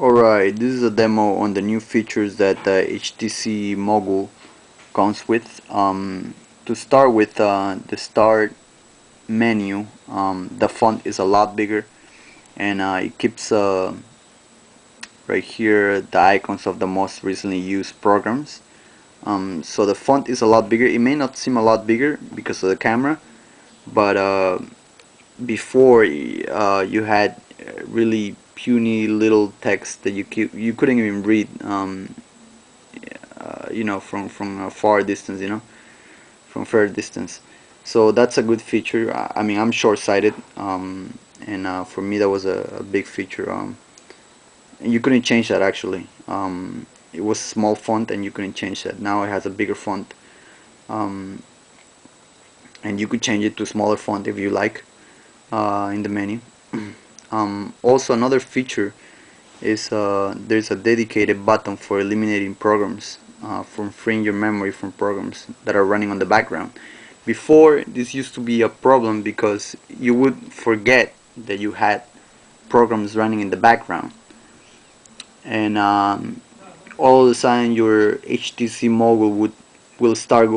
Alright, this is a demo on the new features that HTC Mogul comes with. To start with, the start menu, the font is a lot bigger, and it keeps right here the icons of the most recently used programs. So the font is a lot bigger. It may not seem a lot bigger because of the camera, but before you had really puny little text that you couldn't even read, from a far distance, from fair distance. So that's a good feature. I mean, I'm short-sighted, and for me that was a big feature. And you couldn't change that actually. It was small font and you couldn't change that. Now it has a bigger font, um, and you could change it to smaller font if you like in the menu. Also, another feature is there's a dedicated button for eliminating programs, from freeing your memory from programs that are running on the background. Before, this used to be a problem because you would forget that you had programs running in the background, and all of a sudden your HTC Mogul would start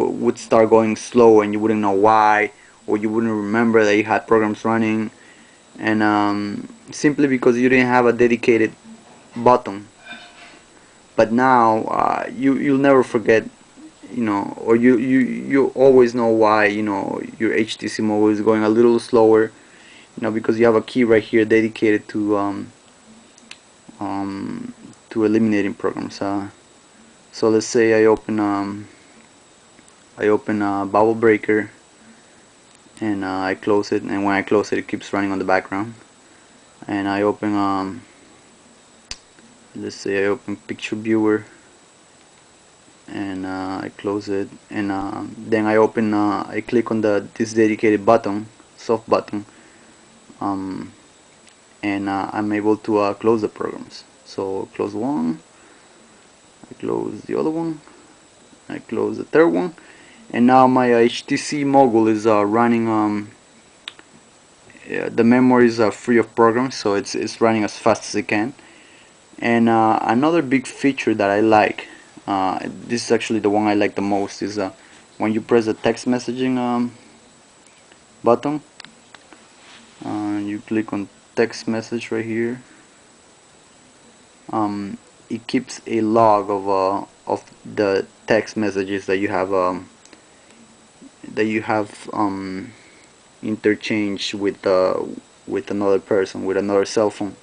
going slow, and you wouldn't know why, or you wouldn't remember that you had programs running, and simply because you didn't have a dedicated button. But now you'll never forget, or you always know why, your HTC Mobile is going a little slower, because you have a key right here dedicated to eliminating programs. So let's say I open a bubble breaker, and I close it, and when I close it, it keeps running on the background. And I open let's say I open picture viewer, and I close it, and then I click on this dedicated button, soft button, um, and I'm able to close the programs. So close one, I close the other one, I close the third one, and now my HTC Mogul is running. The memory is free of programs, so it's running as fast as it can. And another big feature that I like, this is actually the one I like the most, is when you press the text messaging button, you click on text message right here. It keeps a log of the text messages that you have interchanged with another person, with another cell phone.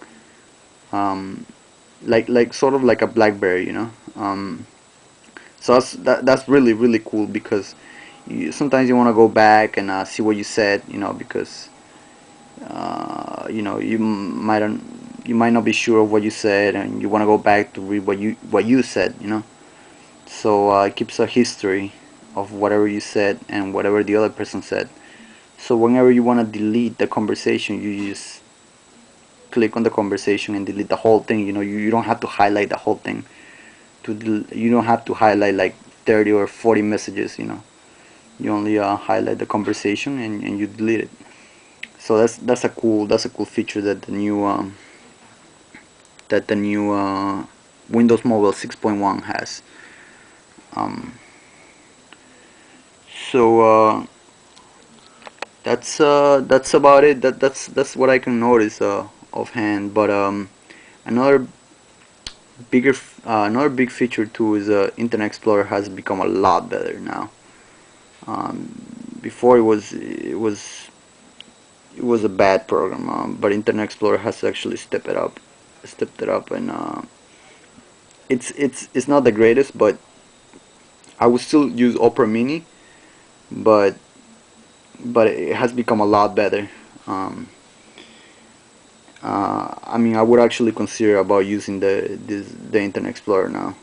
Like sort of like a BlackBerry. So that's really cool, because sometimes you want to go back and see what you said, because you might not be sure of what you said, and you want to go back to read what you said. So it keeps a history of whatever you said and whatever the other person said. So whenever you want to delete the conversation, you just click on the conversation and delete the whole thing. You don't have to highlight the whole thing. You don't have to highlight like 30 or 40 messages. You only highlight the conversation, and you delete it. So that's a cool feature that the new Windows Mobile 6.1 has. So that's about it. That's what I can notice offhand. But another another big feature too is Internet Explorer has become a lot better now. Before it was a bad program, but Internet Explorer has actually stepped it up, and it's not the greatest, but I would still use Opera Mini, but it has become a lot better. I mean, I would actually consider about using the Internet Explorer now.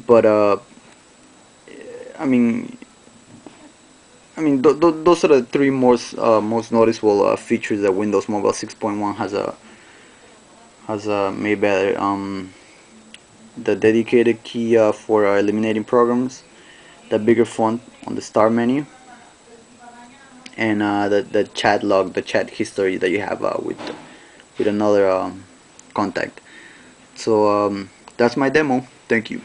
But I mean, those are the three most noticeable features that Windows Mobile 6.1 has made better. The dedicated key for eliminating programs, the bigger font on the start menu, and the chat log, the chat history that you have with another contact. So that's my demo. Thank you.